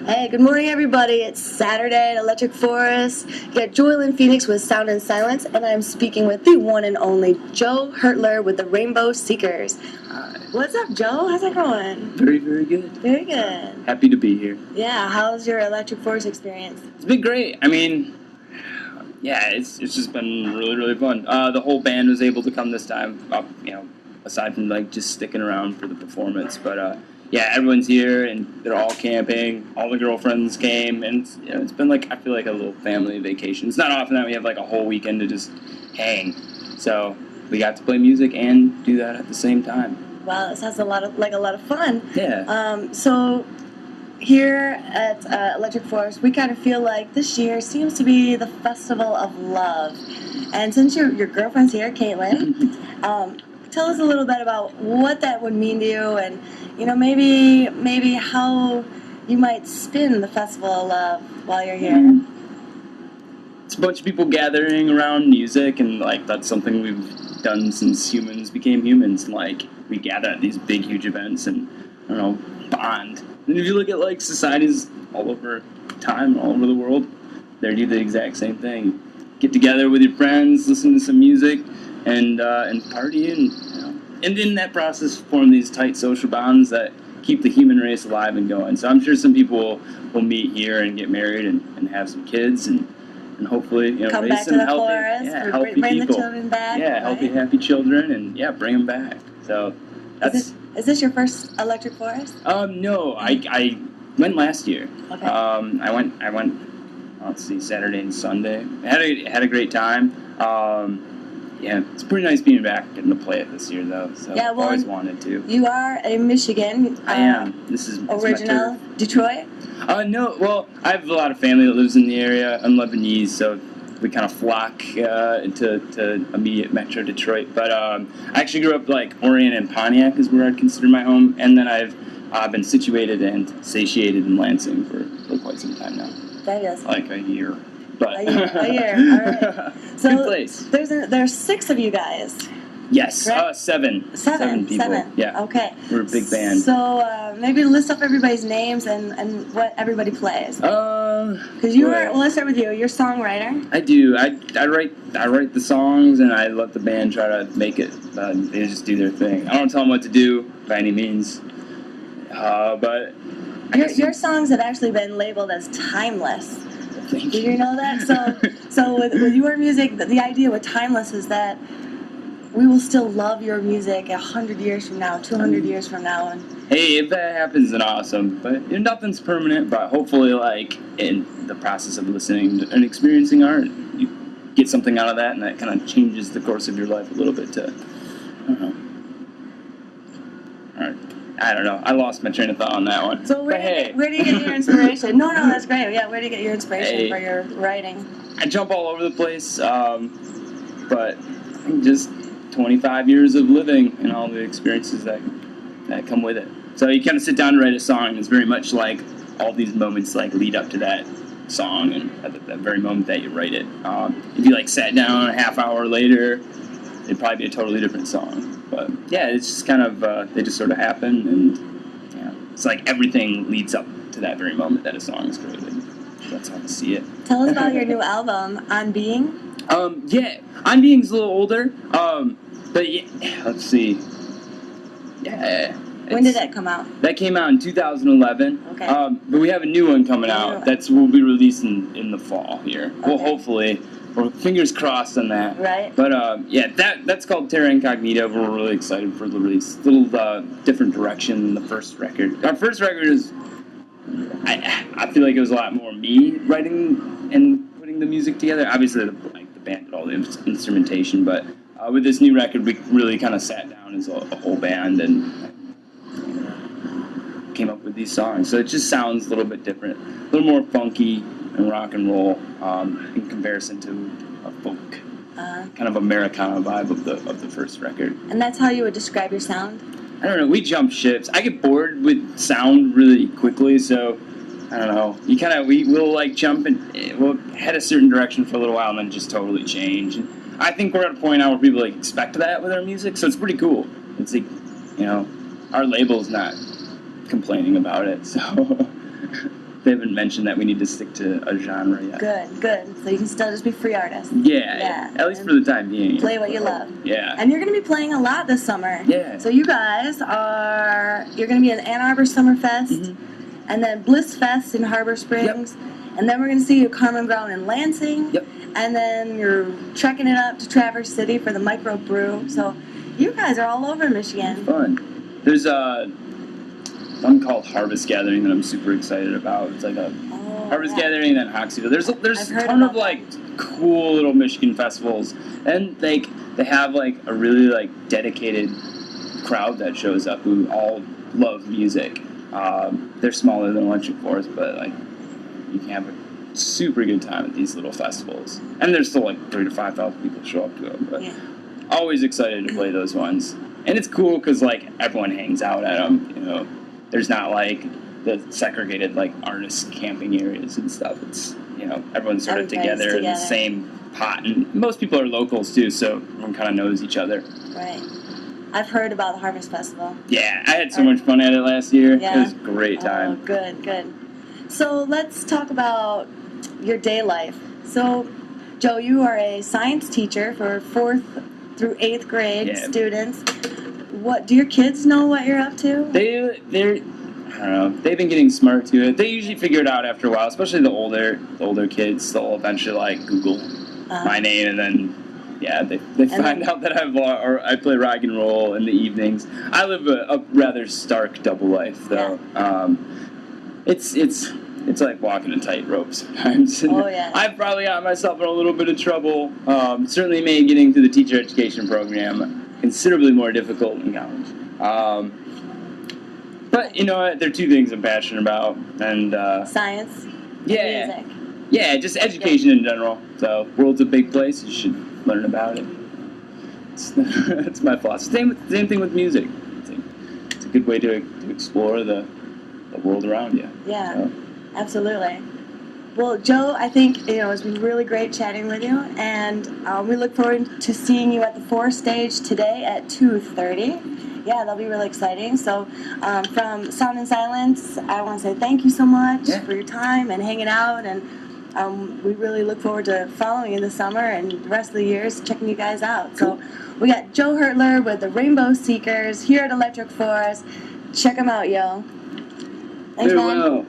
Hey, good morning, everybody. It's Saturday at Electric Forest. You got Joel and Phoenix with Sound and Silence, and I'm speaking with the one and only Joe Hertler with the Rainbow Seekers. Hi. What's up, Joe? How's it going? Very, very good. Very good. Happy to be here. Yeah, how's your Electric Forest experience? It's been great. I mean, yeah, it's just been really, really fun. The whole band was able to come this time, aside from like just sticking around for the performance. But yeah, everyone's here and they're all camping. All the girlfriends came, and it's been like, I feel like a little family vacation. It's not often that we have like a whole weekend to just hang. So we got to play music and do that at the same time. Wow, this sounds like a lot of fun. Yeah. So here at Electric Forest, we kind of feel like this year seems to be the Festival of Love. And since your girlfriend's here, Caitlin, tell us a little bit about what that would mean to you, and maybe how you might spin the Festival of Love while you're here. It's a bunch of people gathering around music, and like that's something we've done since humans became humans. Like we gather at these big, huge events and bond. And if you look at like societies all over time, all over the world, they do the exact same thing. Get together with your friends, listen to some music, and party, and in that process form these tight social bonds that keep the human race alive and going. So I'm sure some people will meet here and get married and have some kids and hopefully Come raise back some to the healthy, forest, healthy bring people. the children back. Yeah, right? healthy, happy children, and bring them back. So that's. Is this your first Electric Forest? No, I went last year. Okay. I went. Let's see, Saturday and Sunday. Had a great time. Yeah, it's pretty nice being back, getting to play it this year though. So Yeah, well, always wanted to. You are in Michigan. I am. This is original Detroit. No, well, I have a lot of family that lives in the area. I'm Lebanese, so we kind of flock to immediate Metro Detroit. But I actually grew up like Orion and Pontiac is where I'd consider my home, and then I've been situated and satiated in Lansing for quite some time now. That is like a year. But a year. All right. So good place. There's 6 of you guys. Yes, correct? 7. 7 people. 7. Yeah. Okay. We're a big band. So maybe list off everybody's names and what everybody plays. Because let's start with you. You're a songwriter. I do. I write the songs and I let the band try to make it. They just do their thing. I don't tell them what to do by any means. But your songs have actually been labeled as timeless. Thank you. Did you know that? So with your music, the idea with timeless is that we will still love your music 100 years from now, 200 years from now. And hey, if that happens, then awesome. But nothing's permanent. But hopefully, like in the process of listening and experiencing art, you get something out of that, and that kind of changes the course of your life a little bit. I don't know. I lost my train of thought on that one. So where do you get your inspiration? No, that's great. Yeah, where do you get your inspiration for your writing? I jump all over the place, but I think just 25 years of living and all the experiences that come with it. So you kind of sit down and write a song, and it's very much like all these moments like lead up to that song, and at that very moment that you write it. If you like sat down a half hour later, it'd probably be a totally different song. But yeah, it's just kind of they just sort of happen, and it's like everything leads up to that very moment that a song is created. That's how I see it. Tell us about your new album, On Being. Yeah, On Being's a little older. But yeah, let's see. Yeah. When did that come out? That came out in 2011. Okay. But we have a new one coming out. We'll be releasing in the fall here. Okay. Well, hopefully. We're fingers crossed on that. Right. But that's called Terra Incognita. We're really excited for the release. A little different direction than the first record. Our first record is, I feel like it was a lot more me writing and putting the music together. Obviously, the band did all the instrumentation, but with this new record, we really kind of sat down as a whole band and came up with these songs. So it just sounds a little bit different, a little more funky and rock and roll in comparison to a folk, kind of Americana vibe of the first record. And that's how you would describe your sound? I don't know. We jump ships. I get bored with sound really quickly, so I don't know. We'll like jump and we'll head a certain direction for a little while and then just totally change. And I think we're at a point now where people like expect that with our music, so it's pretty cool. It's like, our label's not complaining about it, so they haven't mentioned that we need to stick to a genre yet. Good. So you can still just be free artists. Yeah. At least for the time being. Play what you love. Yeah. And you're going to be playing a lot this summer. Yeah. So you guys you're going to be at Ann Arbor Summerfest, and then Bliss Fest in Harbor Springs, and then we're going to see you at Carmen Ground in Lansing. Yep. And then you're trekking it up to Traverse City for the micro brew. So you guys are all over Michigan. Fun. There's one called Harvest Gathering that I'm super excited about. It's like a Harvest Gathering and then Hoxie. There's a ton of like cool little Michigan festivals, and they have like a really like dedicated crowd that shows up who all love music. They're smaller than Electric Forest, but like you can have a super good time at these little festivals, and there's still like 3,000 to 5,000 people show up to them. But always excited to play those ones, and it's cool because like everyone hangs out at them. You know, there's not like the segregated like artist camping areas and stuff. It's everyone's sort of together in the same pot, and most people are locals too, so everyone kind of knows each other. Right. I've heard about the Harvest Festival. Yeah, I had so much fun at it last year. Yeah. It was a great time. Oh, good. So let's talk about your day life. So, Joe, you are a science teacher for 4th through 8th grade students. What do your kids know what you're up to? They're I don't know. They've been getting smart to it. They usually figure it out after a while, especially the older kids. They'll eventually like Google my name, and then they find out that I play rock and roll in the evenings. I live a rather stark double life, though. Yeah. It's like walking a tightrope sometimes. I've probably got myself in a little bit of trouble. Certainly made getting through the teacher education program considerably more difficult in college. But you know what? They're two things I'm passionate about, and science, music. Music. Yeah, just education in general. So, world's a big place. You should learn about it. That's my philosophy. Same thing with music. It's a good way to explore the world around you. Yeah, so. Absolutely. Well, Joe, I think it's been really great chatting with you, and we look forward to seeing you at the 4 stage today at 2:30. Yeah, that'll be really exciting. So from Sound and Silence, I want to say thank you so much for your time and hanging out, and we really look forward to following you this summer and the rest of the years, checking you guys out. So we got Joe Hertler with the Rainbow Seekers here at Electric Forest. Check them out, yo. Thanks, man.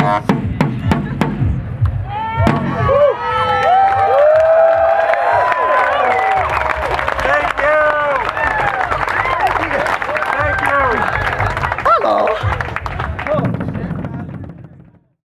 Ah!